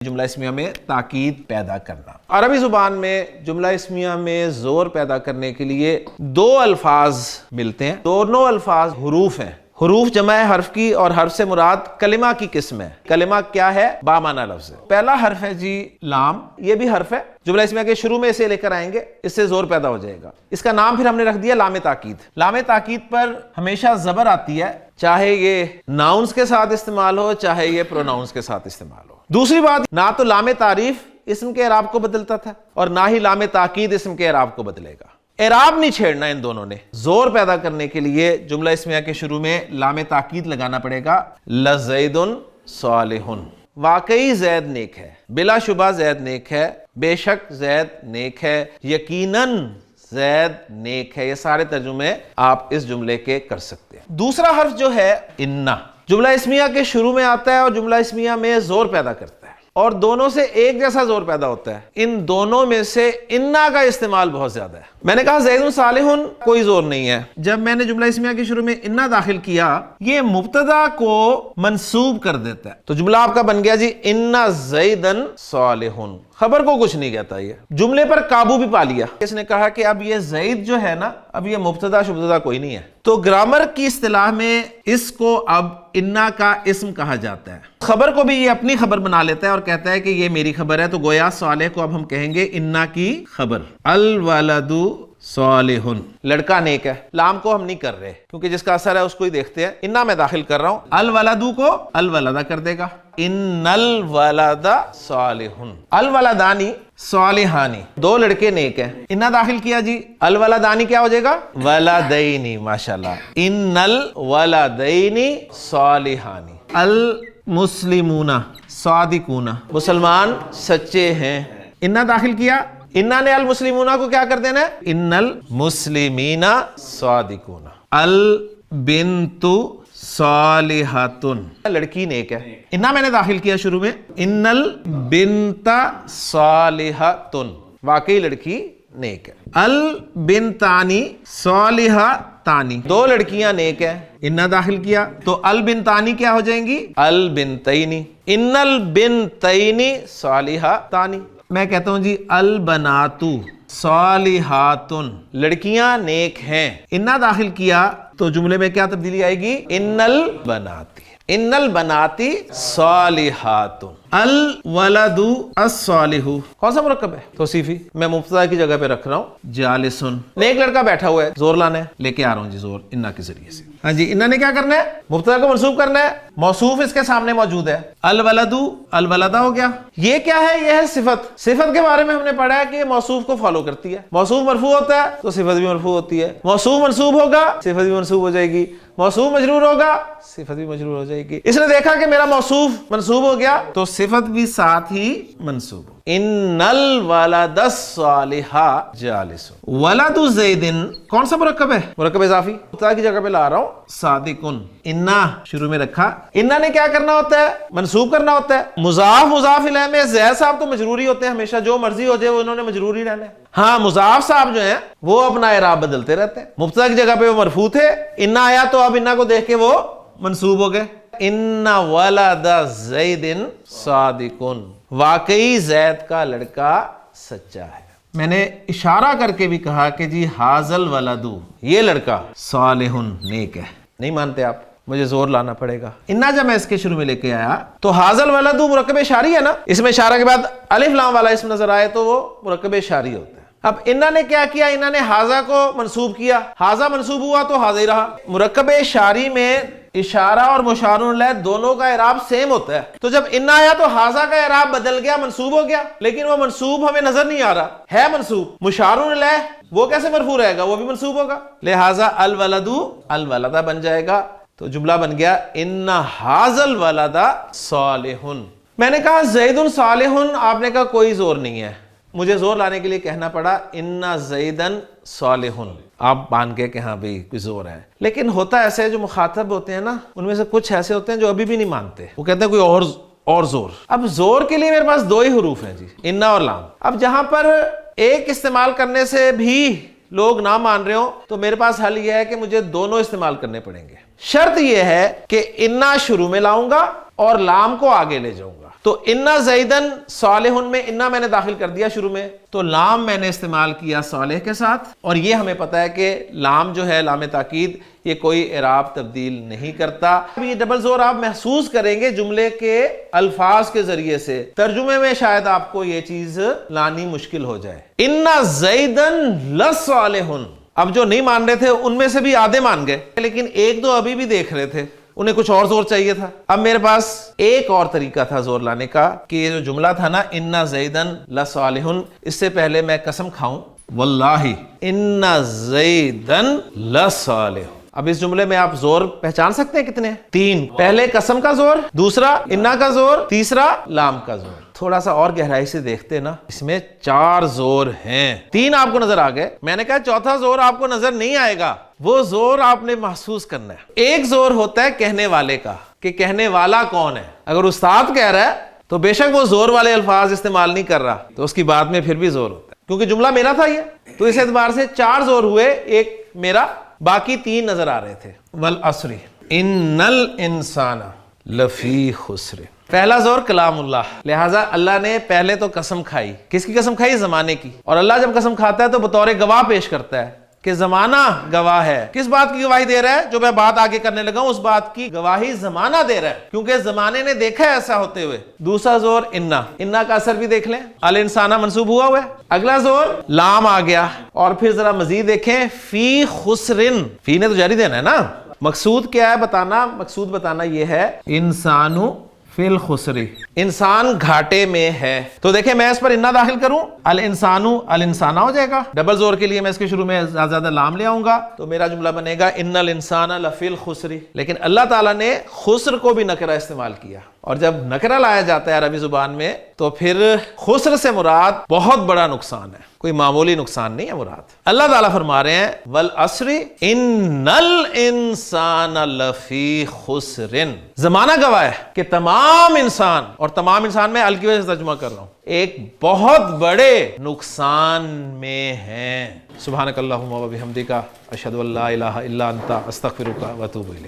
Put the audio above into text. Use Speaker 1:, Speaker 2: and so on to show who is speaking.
Speaker 1: جملہ اسمیہ میں تاکید پیدا کرنا۔ عربی زبان میں جملہ اسمیہ میں زور پیدا کرنے کے لیے دو الفاظ ملتے ہیں، دونوں الفاظ حروف ہیں۔ حروف جمع ہے حرف کی، اور حرف سے مراد کلمہ کی قسم ہے۔ کلمہ کیا ہے؟ بامعنی لفظ ہے۔ پہلا حرف ہے جی لام، یہ بھی حرف ہے، جملہ اسمیہ کے شروع میں اسے لے کر آئیں گے، اس سے زور پیدا ہو جائے گا۔ اس کا نام پھر ہم نے رکھ دیا لام تاکید۔ لام تاکید پر ہمیشہ زبر آتی ہے، چاہے یہ ناؤنز کے ساتھ استعمال ہو، چاہے یہ پروناؤنز کے ساتھ استعمال ہو۔ دوسری بات، نہ تو لام تعریف اسم کے اعراب کو بدلتا تھا، اور نہ ہی لام تاکید اسم کے اعراب کو بدلے گا۔ اعراب نہیں چھیڑنا ان دونوں نے۔ زور پیدا کرنے کے لیے جملہ اسمیہ کے شروع میں لام تاکید لگانا پڑے گا۔ لزید صالح، واقعی زید نیک ہے، بلا شبہ زید نیک ہے، بے شک زید نیک ہے، یقیناً زید نیک ہے۔ یہ سارے ترجمے آپ اس جملے کے کر سکتے ہیں۔ دوسرا حرف جو ہے انا، جملہ اسمیہ کے شروع میں آتا ہے اور جملہ اسمیہ میں زور پیدا کرتا ہے، اور دونوں سے ایک جیسا زور پیدا ہوتا ہے۔ ان دونوں میں سے انا کا استعمال بہت زیادہ ہے۔ میں نے کہا زید صالح، کوئی زور نہیں ہے۔ جب میں نے جملہ اسمیہ کے شروع میں انا داخل کیا، یہ مبتدا کو منسوب کر دیتا ہے، تو جملہ آپ کا بن گیا جی انا زیدن صالح۔ خبر کو کچھ نہیں کہتا، یہ جملے پر قابو بھی پا لیا۔ اس نے کہا کہ اب یہ زید جو ہے نا، اب یہ مبتدا شبتدا کوئی نہیں ہے، تو گرامر کی اصطلاح میں اس کو اب انا کا اسم کہا جاتا ہے۔ خبر کو بھی یہ اپنی خبر بنا لیتا ہے اور کہتا ہے کہ یہ میری خبر ہے، تو گویا صالح کو اب ہم کہیں گے انا کی خبر۔ الولد صالح، لڑکا نیک ہے۔ لام کو ہم نہیں کر رہے کیونکہ جس کا اثر ہے اس کو ہی دیکھتے ہیں۔ انا میں داخل کر رہا ہوں، الولد کو الولدہ کر دے گا، ان الولد صالح، الولدانی صالحانی، دو لڑکے نیک ہیں۔ انا داخل کیا جی، الولدانی کیا ہو جائے گا؟ ولدینی، ماشاءاللہ، ان الولدینی صالحانی۔ المسلمون صادقون، مسلمان سچے ہیں۔ انا داخل کیا، انا نے المسلمون کو کیا کر دینا ہے؟ ان المسلمین صادقون۔ البنت صالحۃ، لڑکی نیک ہے۔ انا میں نے داخل کیا شروع میں، ان البنت صالحۃ، واقعی لڑکی نیک ہے۔ البنتانی صالحتانی، دو لڑکیاں نیک ہیں۔ انا داخل کیا تو البنتانی کیا ہو جائیں گی؟ البنتینی، ان البنتینی صالحتانی۔ میں کہتا ہوں جی البنات صالحات، لڑکیاں نیک ہیں۔ انا داخل کیا تو جملے میں کیا تبدیلی آئے گی؟ ان البناتی، ان البناتی صالحات۔ الولد الصالح، کون سا مرکب ہے؟ توصیفی۔ میں مبتدا کی جگہ پہ رکھ رہا ہوں جالسن، نیک لڑکا بیٹھا ہوا ہے۔ زور لانا ہے، لے کے آ رہا ہوں جی زور انا کے ذریعے سے۔ ہاں جی، انا نے کیا کرنا ہے؟ مبتدا کو منصوب کرنا ہے، موصوف اس کے سامنے موجود ہے۔ الولد الولدہ ہو گیا۔ یہ کیا ہے؟ یہ ہے صفت۔ صفت کے بارے میں ہم نے پڑھا ہے کہ یہ موصوف کو فالو کرتی ہے۔ موصوف مرفوع ہوتا ہے تو صفت بھی مرفوع ہوتی ہے، موصوف منصوب ہوگا صفت بھی منصوب ہو جائے گی، موصوف مجرور ہوگا صفت بھی مجرور ہو جائے گی۔ اس نے دیکھا کہ میرا موصوف منصوب ہو گیا تو صفت بھی ساتھ ہی منصوب ہو۔ ان الولد الصالح جالس۔ ولد زید، کون سا مرکب ہے؟ مرکب اضافی، مبتدا کی جگہ پہ لا رہا ہوں صادقن۔ انا شروع میں رکھا، انا نے کیا کرنا ہوتا ہے؟ منصوب کرنا ہوتا ہے۔ مضاف مضاف الیہ میں زید صاحب تو مجروری ہوتے ہیں ہمیشہ، جو مرضی ہو جائے وہ انہوں نے مجروری رہنا ہے۔ ہاں، مضاف صاحب جو ہیں وہ اپنا اعراب بدلتے رہتے ہیں۔ مبتدا کی جگہ پہ وہ مرفوع تھے، انا آیا تو اب انا کو دیکھ کے وہ منصوب ہو گئے۔ ان ولد زید صادقن، واقعی زید کا لڑکا سچا ہے۔ میں نے اشارہ کر کے بھی کہا کہ جی حاذل ولد، یہ لڑکا صالح نیک ہے۔ نہیں مانتے آپ؟ مجھے زور لانا پڑے گا۔ انا جب میں اس کے شروع میں لے کے آیا تو حاذل ولد مرکب اشاری ہے نا، اس میں اشارہ کے بعد الف لام والا اسم نظر آئے تو وہ مرکب اشاری ہوتا ہے۔ اب انا نے کیا کیا؟ انا نے حاذا کو منصوب کیا، حاذا منصوب ہوا تو حاذا ہی رہا۔ مرکب اشاری میں اشارہ اور مشار الیہ دونوں کا اعراب سیم ہوتا ہے، تو جب انا آیا تو حاذا کا اعراب بدل گیا، منصوب ہو گیا، لیکن وہ منصوب ہمیں نظر نہیں آ رہا ہے منصوب۔ مشار الیہ وہ کیسے مرفوع رہے گا؟ وہ بھی منصوب ہوگا، لہذا الولد الولدہ بن جائے گا، تو جملہ بن گیا ان حاذا الولد صالح۔ میں نے کہا زید صالح، آپ نے کہا کوئی زور نہیں ہے، مجھے زور لانے کے لیے کہنا پڑا ان زیدن صالح۔ آپ مان کے کہ ہاں بھئی کوئی زور ہے، لیکن ہوتا ایسے ہے جو مخاطب ہوتے ہیں نا، ان میں سے کچھ ایسے ہوتے ہیں جو ابھی بھی نہیں مانتے، وہ کہتے ہیں کوئی اور زور۔ اب زور کے لیے میرے پاس دو ہی حروف ہیں جی، انا اور لام۔ اب جہاں پر ایک استعمال کرنے سے بھی لوگ نہ مان رہے ہوں تو میرے پاس حل یہ ہے کہ مجھے دونوں استعمال کرنے پڑیں گے۔ شرط یہ ہے کہ انا شروع میں لاؤں گا اور لام کو آگے لے جاؤں گا، تو تو انا زیدن صالح میں انا میں نے داخل کر دیا شروع میں، تو لام میں نے استعمال کیا صالح کے ساتھ، اور یہ ہمیں پتہ ہے کہ لام جو ہے لام تاکید یہ کوئی اعراب تبدیل نہیں کرتا۔ اب یہ ڈبل زور آپ محسوس کریں گے جملے کے الفاظ کے ذریعے سے، ترجمے میں شاید آپ کو یہ چیز لانی مشکل ہو جائے۔ انا زیدن لصالح، اب جو نہیں مان رہے تھے ان میں سے بھی آدھے مان گئے، لیکن ایک دو ابھی بھی دیکھ رہے تھے، انہیں کچھ اور زور چاہیے تھا۔ اب میرے پاس ایک اور طریقہ تھا زور لانے کا کہ یہ جو جملہ تھا نا انا زیدن لصالح، اس سے پہلے میں قسم کھاؤں واللہ انا زیدن لصالح۔ اب اس جملے میں آپ زور پہچان سکتے ہیں کتنے ہیں؟ 3۔ پہلے قسم کا زور، دوسرا انا کا زور، تیسرا لام کا زور۔ تھوڑا سا اور گہرائی سے دیکھتے نا، اس میں 4 زور ہیں۔ 3 آپ کو نظر آ گئے، میں نے کہا چوتھا زور آپ کو نظر نہیں آئے گا، وہ زور آپ نے محسوس کرنا ہے۔ ایک زور ہوتا ہے کہنے والے کا، کہ کہنے والا کون ہے۔ اگر استاد کہہ رہا ہے تو بے شک وہ زور والے الفاظ استعمال نہیں کر رہا، تو اس کی بات میں پھر بھی زور ہوتا ہے، کیونکہ جملہ میرا تھا یہ، تو اس اعتبار سے 4 زور ہوئے، ایک میرا، باقی 3 نظر آ رہے تھے۔ والعصر ان الانسان لفی خسر، پہلا زور کلام اللہ، لہٰذا اللہ نے پہلے تو قسم کھائی، کس کی قسم کھائی؟ زمانے کی، اور اللہ جب قسم کھاتا ہے تو بطور گواہ پیش کرتا ہے کہ زمانہ گواہ ہے۔ کس بات کی گواہی دے رہا ہے؟ جو میں بات آگے کرنے لگا ہوں اس بات کی گواہی زمانہ دے رہا ہے، کیونکہ زمانے نے دیکھا ہے ایسا ہوتے ہوئے۔ دوسرا زور انا کا اثر بھی دیکھ لیں، الانسانہ منصوب ہوا ہوا ہے۔ اگلا زور لام آ گیا، اور پھر ذرا مزید دیکھیں فی خسرن، فی نے تو جاری دینا ہے نا، مقصود کیا ہے بتانا؟ مقصود بتانا یہ ہے انسانو فی الخسری، انسان گھاٹے میں ہے۔ تو دیکھیں میں اس پر انا داخل کروں، الانسانو الانسانہ ہو جائے گا، ڈبل زور کے لیے میں اس کے شروع میں زیادہ لام لے آؤں گا، تو میرا جملہ بنے گا ان الانسان لفی الخسری۔ لیکن اللہ تعالیٰ نے خسر کو بھی نکرہ استعمال کیا، اور جب نکرہ لایا جاتا ہے عربی زبان میں تو پھر خسر سے مراد بہت بڑا نقصان ہے، کوئی معمولی نقصان نہیں ہے مراد۔ اللہ تعالیٰ فرما رہے ہیں والعصر ان الانسان لفی خسر، زمانہ گواہ ہے کہ تمام انسان، اور تمام انسان میں ال کی وجہ سے ترجمہ کر رہا ہوں، ایک بہت بڑے نقصان میں ہیں۔ سبحانک اللہم و بحمدک اشہد ان لا الہ الا انت استغفرک و اتوب الیک۔